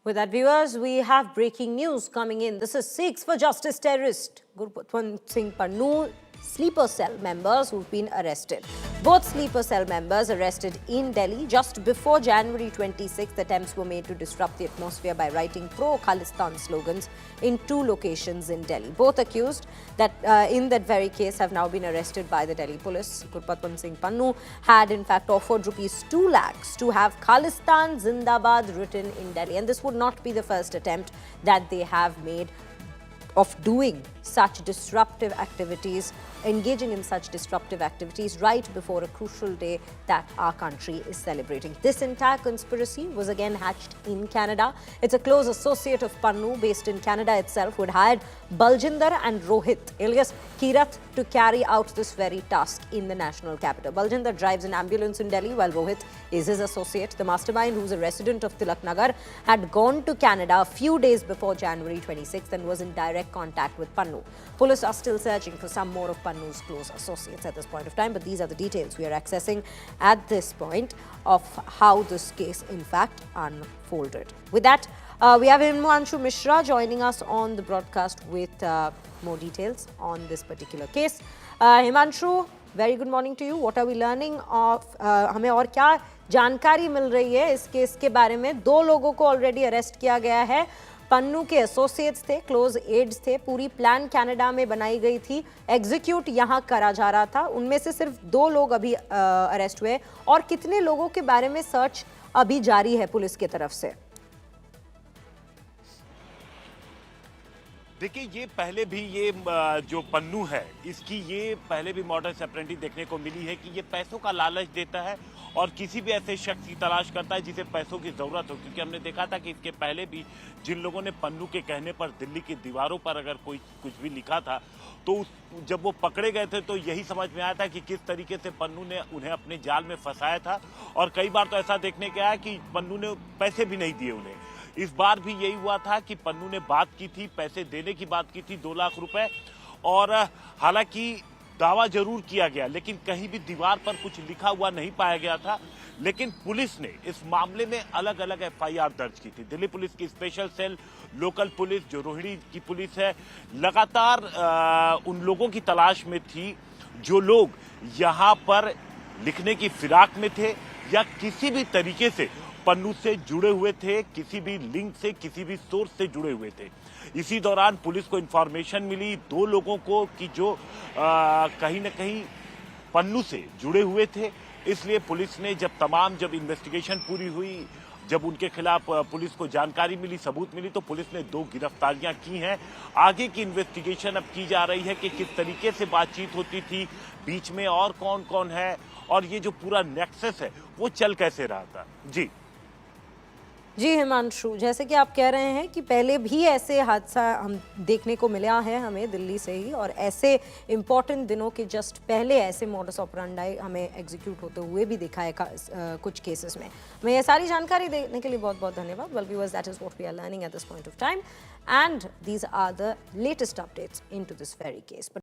With that, viewers, we have breaking news coming in. This is Sikhs for Justice terrorist Gurpatwant Singh Pannu sleeper cell members who've been arrested. Both sleeper cell members arrested in Delhi just before January 26th. Attempts were made to disrupt the atmosphere by writing pro-Khalistan slogans in two locations in Delhi. Both accused that in that very case have now been arrested by the Delhi police. Gurpatwant Singh Pannu had in fact offered rupees 2 lakhs to have Khalistan Zindabad written in Delhi, and this would not be the first attempt that they have made of doing such disruptive activities, engaging in such disruptive activities right before a crucial day that our country is celebrating. This entire conspiracy was again hatched in Canada. It's a close associate of Pannu based in Canada itself who had hired Baljinder and Rohit, alias Kirat, to carry out this very task in the national capital. Baljinder drives an ambulance in Delhi while Rohit is his associate. The mastermind, who's a resident of Tilak Nagar, had gone to Canada a few days before January 26th and was in direct contact with Pannu. Police are still searching for some more of Pannu's close associates at this point of time, but these are the details we are accessing at this point of how this case in fact unfolded. With that, we have Himanshu Mishra joining us on the broadcast with more details on this particular case. Himanshu, very good morning to you. What are we learning of? हमें और क्या जानकारी मिल रही है इस case के बारे में? 2 लोगों को ऑलरेडी अरेस्ट किया गया है. पन्नू के एसोसिएट्स थे, क्लोज एड्स थे. पूरी प्लान कनाडा में बनाई गई थी, एग्जीक्यूट यहां करा जा रहा था. उनमें से सिर्फ 2 लोग अभी अरेस्ट हुए और कितने लोगों के बारे में सर्च अभी जारी है पुलिस की तरफ से? देखिए, ये पहले भी ये जो पन्नू है इसकी ये पहले भी मॉडस ऑपरेंडी देखने को मिली है कि ये पैसों का लालच देता है और किसी भी ऐसे शख्स की तलाश करता है जिसे पैसों की जरूरत हो. क्योंकि हमने देखा था कि इसके पहले भी जिन लोगों ने पन्नू के कहने पर दिल्ली की दीवारों पर अगर कोई कुछ भी लिखा था तो जब वो पकड़े गए थे तो यही समझ में आया था कि किस तरीके से पन्नू ने उन्हें अपने जाल में फंसाया था. और कई बार तो ऐसा देखने के आया कि पन्नू ने पैसे भी नहीं दिए उन्हें. इस बार भी यही हुआ था कि पन्नू ने बात की थी, पैसे देने की बात की थी, 2 लाख रुपए. और हालांकि दावा जरूर किया गया लेकिन कहीं भी दीवार पर कुछ लिखा हुआ नहीं पाया गया था. लेकिन पुलिस ने इस मामले में अलग अलग एफआईआर दर्ज की थी. दिल्ली पुलिस की स्पेशल सेल, लोकल पुलिस, जो रोहिणी की पुलिस है, लगातार उन लोगों की तलाश में थी जो लोग यहां पर लिखने की फिराक में थे या किसी भी तरीके से पन्नू से जुड़े हुए थे, किसी भी लिंक से, किसी भी सोर्स से जुड़े हुए थे. इसी दौरान पुलिस को इंफॉर्मेशन मिली 2 लोगों को कि जो कहीं ना कहीं पन्नू से जुड़े हुए थे. इसलिए पुलिस ने जब इन्वेस्टिगेशन पूरी हुई, जब उनके खिलाफ पुलिस को जानकारी मिली, सबूत मिली, तो पुलिस ने 2 गिरफ्तारियां की हैं. आगे की इन्वेस्टिगेशन अब की जा रही है कि किस तरीके से बातचीत होती थी, बीच में और कौन कौन है और ये जो पूरा नेक्सस है वो चल कैसे रहा था. जी हिमांशु, जैसे कि आप कह रहे हैं कि पहले भी ऐसे हादसा हम देखने को मिला है हमें दिल्ली से ही, और ऐसे इंपॉर्टेंट दिनों के जस्ट पहले ऐसे मॉडस ऑपरेंडी हमें एग्जीक्यूट होते हुए भी दिखाए कुछ केसेस में. हमें ये सारी जानकारी देने के लिए बहुत बहुत धन्यवाद. Well viewers, that is what we are learning at this point of time, and these are the latest updates into this very case.